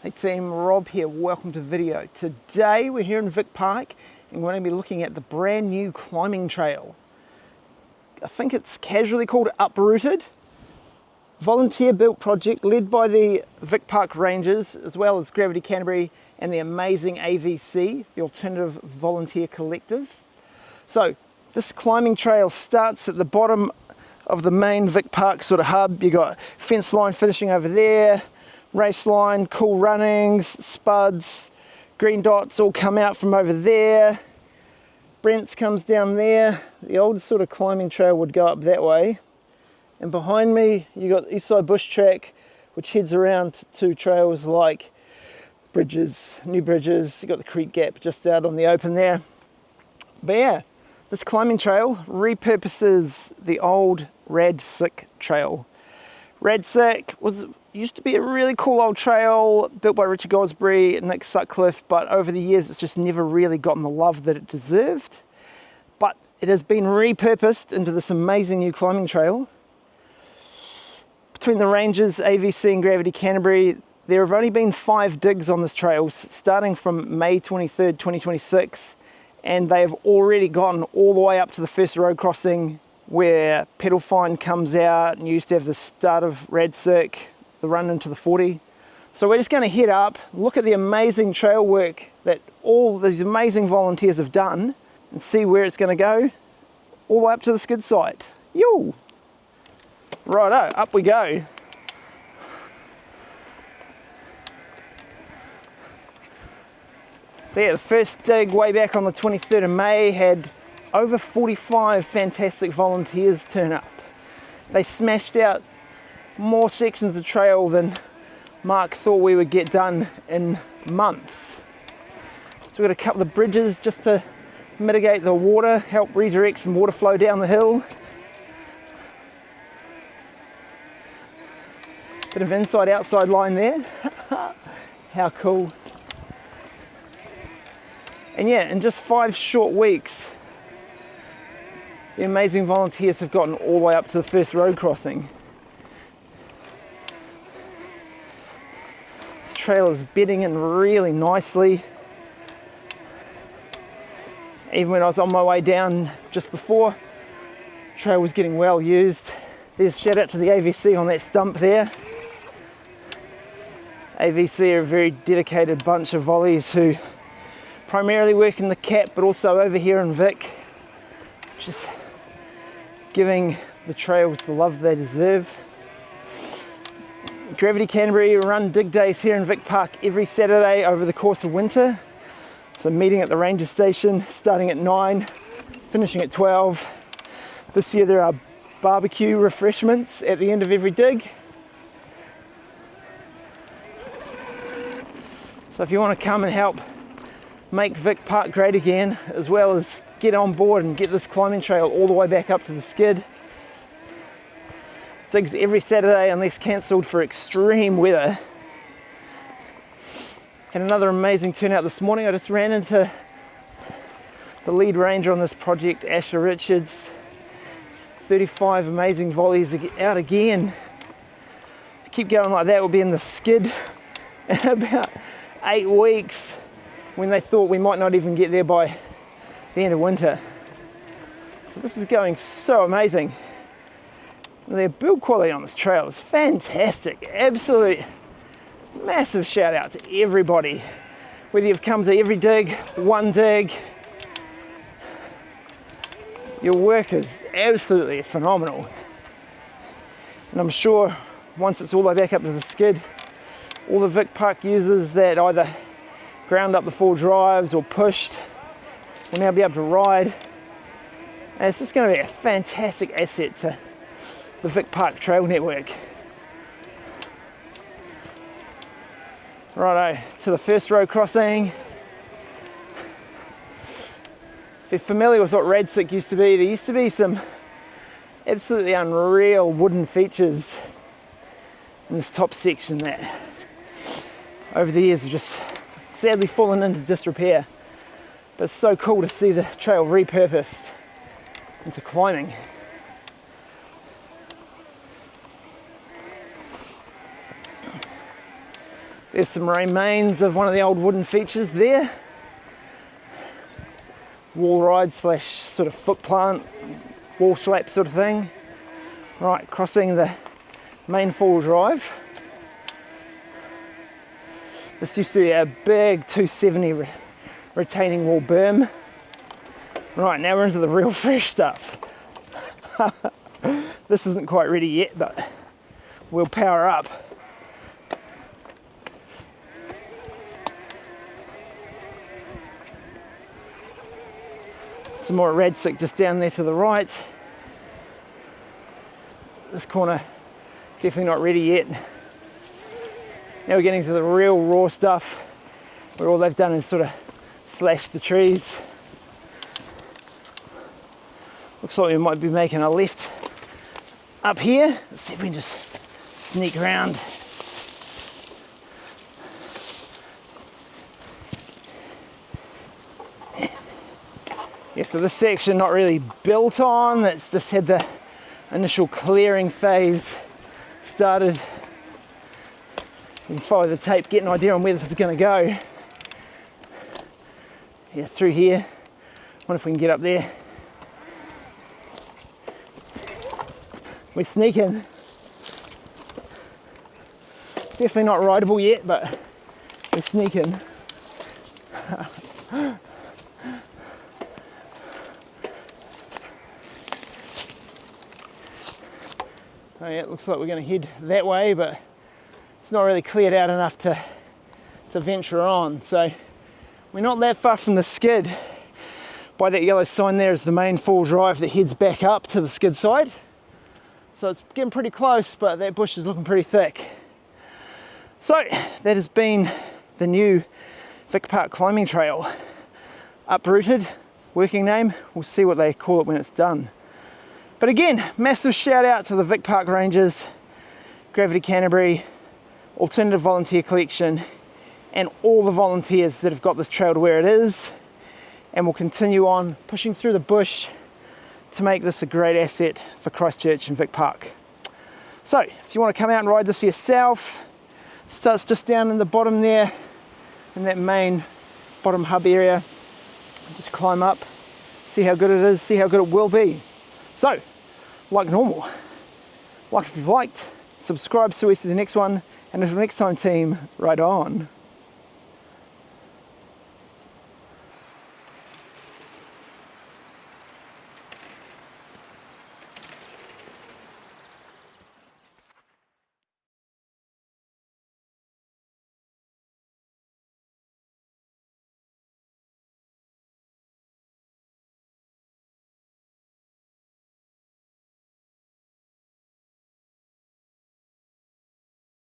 Hey team, Rob here, welcome to the video. Today we're here in Vic Park and we're going to be looking at the brand new climbing trail. I think it's casually called Uprooted. Volunteer built project led by the Vic Park Rangers as well as Gravity Canterbury and the amazing AVC, the Alternative Volunteer Collective. So this climbing trail starts at the bottom of the main Vic Park sort of hub. You got fence line finishing over there, race line, cool runnings, spuds, green dots all come out from over there. Brent's comes down there. The old sort of climbing trail would go up that way. And behind me, you got Eastside Bush Track, which heads around to trails like bridges, new bridges. You got the Creek Gap just out on the open there. But yeah, this climbing trail repurposes the old Radsick trail. Radsick used to be a really cool old trail built by Richard Gosbury and Nick Sutcliffe, but over the years it's just never really gotten the love that it deserved. But it has been repurposed into this amazing new climbing trail. Between the Rangers, AVC and Gravity Canterbury, there have only been 5 digs on this trail starting from May 23rd, 2026, and they have already gone all the way up to the first road crossing where Pedal Find comes out and you used to have the start of Radsick, the run into the 40. So we're just going to head up, look at the amazing trail work that all these amazing volunteers have done and see where it's going to go all the way up to the skid site. Yo! Righto, up we go. So yeah, the first dig way back on the 23rd of May had over 45 fantastic volunteers turn up. They smashed out more sections of trail than Mark thought we would get done in months. So we've got a couple of bridges just to mitigate the water, help redirect some water flow down the hill. Bit of inside-outside line there. How cool. And yeah, in just 5 short weeks, the amazing volunteers have gotten all the way up to the first road crossing. This trail is bedding in really nicely. Even when I was on my way down just before, the trail was getting well used. There's a shout out to the AVC on that stump there. AVC are a very dedicated bunch of volleys who primarily work in the Cap, but also over here in Vic, just giving the trails the love they deserve. Gravity Canterbury run dig days here in Vic Park every Saturday over the course of winter. So meeting at the ranger station, starting at 9, finishing at 12. This year there are barbecue refreshments at the end of every dig. So if you want to come and help make Vic Park great again, as well as get on board and get this climbing trail all the way back up to the skid. Digs every Saturday unless cancelled for extreme weather. Had another amazing turnout this morning. I just ran into the lead ranger on this project, Asher Richards. 35 amazing volleys out again. Keep going like that, we'll be in the skid in about 8 weeks when they thought we might not even get there by the end of winter. So this is going so amazing. The build quality on this trail is fantastic. Absolute massive shout out to everybody. Whether you've come to every dig, one dig, your work is absolutely phenomenal. And I'm sure once it's all the way back up to the skid, all the Vic Park users that either ground up the 4 drives or pushed will now be able to ride. And it's just going to be a fantastic asset to the Vic Park Trail Network. Righto, to the first road crossing. If you're familiar with what Radsick used to be, there used to be some absolutely unreal wooden features in this top section that over the years have just sadly fallen into disrepair. But it's so cool to see the trail repurposed into climbing. There's some remains of one of the old wooden features there. Wall ride slash sort of foot plant, wall slap sort of thing. Right, crossing the main four-wheel drive. This used to be a big 270 retaining wall berm. Right, now we're into the real fresh stuff. This isn't quite ready yet, but we'll power up. Some more radsick just down there to the right. This corner definitely not ready yet. Now we're getting to the real raw stuff, where all they've done is sort of slash the trees. Looks like we might be making a left up here. Let's see if we can just sneak around. Yeah, so this section not really built on, that's just had the initial clearing phase started. You can follow the tape, get an idea on where this is going to go. Yeah, through here. Wonder if we can get up there. We're sneaking. Definitely not rideable yet, but we're sneaking. Oh yeah, it looks like we're going to head that way, but it's not really cleared out enough to venture on. So we're not that far from the skid. By that yellow sign there is the main four-wheel drive that heads back up to the skid side. So it's getting pretty close, but that bush is looking pretty thick. So that has been the new Vic Park climbing trail. Uprooted, working name. We'll see what they call it when it's done. But again, massive shout out to the Vic Park Rangers, Gravity Canterbury, Alternative Volunteer Collection, and all the volunteers that have got this trail to where it is. And we'll continue on pushing through the bush to make this a great asset for Christchurch and Vic Park. So if you want to come out and ride this for yourself, it starts just down in the bottom there, in that main bottom hub area. Just climb up, see how good it is, see how good it will be. So, like normal, like if you've liked, subscribe so we see the next one, and until next time team, ride on.